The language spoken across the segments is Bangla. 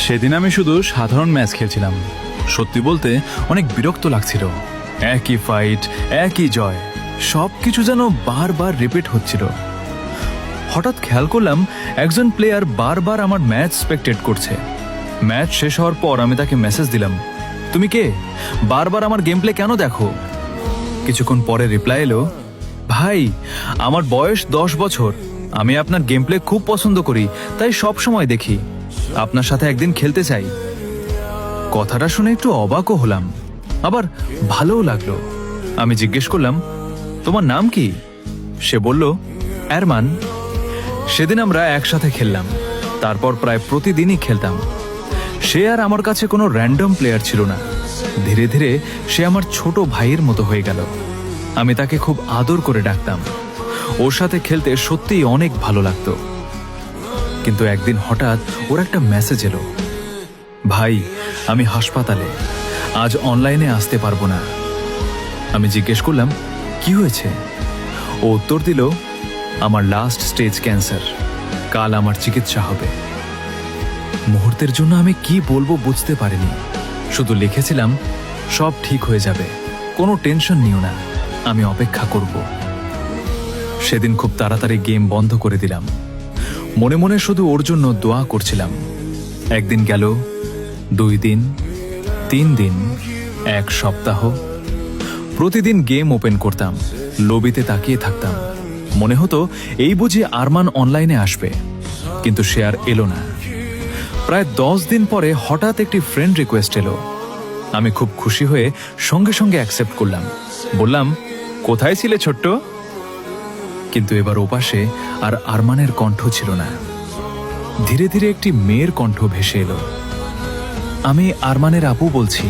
সেদিন আমি শুধু সাধারণ ম্যাচ খেলছিলাম। সত্যি বলতে অনেক বিরক্ত লাগছিল। একই ফাইট, একই জয়, সব কিছু যেন বারবার রিপিট হচ্ছিল। হঠাৎ খেয়াল করলাম একজন প্লেয়ার বারবার আমার ম্যাচ স্পেক্টেট করছে। ম্যাচ শেষ হওয়ার পর আমি তাকে মেসেজ দিলাম, তুমি কে, বারবার আমার গেম প্লে কেন দেখো? কিছুক্ষণ পরে রিপ্লাই এলো, ভাই আমার বয়স 10 বছর, আমি আপনার গেম প্লে খুব পছন্দ করি, তাই সব সময় দেখি, আপনার সাথে একদিন খেলতে চাই। কথাটা শুনে একটু অবাকও হলাম, আবার ভালোও লাগলো। আমি জিজ্ঞেস করলাম, তোমার নাম কি? সে বলল, আরমান। সেদিন আমরা একসাথে খেললাম, তারপর প্রায় প্রতিদিনই খেলতাম। সে আর আমার কাছে কোনো র্যান্ডম প্লেয়ার ছিল না। ধীরে ধীরে সে আমার ছোট ভাইয়ের মতো হয়ে গেল। আমি তাকে খুব আদর করে ডাকতাম। ওর সাথে খেলতে সত্যিই অনেক ভালো লাগতো। কিন্তু একদিন হঠাৎ ওর একটা মেসেজ এলো, ভাই আমি হাসপাতালে, আজ অনলাইনে আসতে পারবো না। আমি জিজ্ঞেস করলাম, কি হয়েছে? ও উত্তর দিল, আমার লাস্ট স্টেজ ক্যান্সার, কাল আমার চিকিৎসা হবে। মুহূর্তের জন্য আমি কি বলবো বুঝতে পারিনি। শুধু লিখেছিলাম, সব ঠিক হয়ে যাবে, কোনো টেনশন নিও না, আমি অপেক্ষা করব। সেদিন খুব তাড়াতাড়ি গেম বন্ধ করে দিলাম। মনে মনে শুধু ওর জন্য দোয়া করছিলাম। একদিন গেল, 2 দিন, 3 দিন, 1 সপ্তাহ। প্রতিদিন গেম ওপেন করতাম, লবিতে তাকিয়ে থাকতাম। মনে হতো এই বুঝি আরমান অনলাইনে আসবে, কিন্তু সে আর এলো না। প্রায় 10 দিন পরে হঠাৎ একটি ফ্রেন্ড রিকোয়েস্ট এলো। আমি খুব খুশি হয়ে সঙ্গে সঙ্গে অ্যাকসেপ্ট করলাম। বললাম, কোথায় ছিলে ছোট্ট? কিন্তু এবার ওপাশে আর আরমানের কণ্ঠ ছিল না। ধীরে ধীরে একটি মেয়ের কণ্ঠ ভেসে এলো। আমি আরমানের আপু বলছি।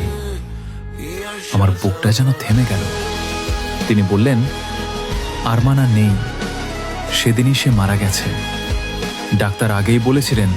আমার বুকটা যেন থেমে গেল। তিনি বললেন, আরমান আর নেই, সেদিনই সে মারা গেছে। ডাক্তার আগেই বলেছিলেন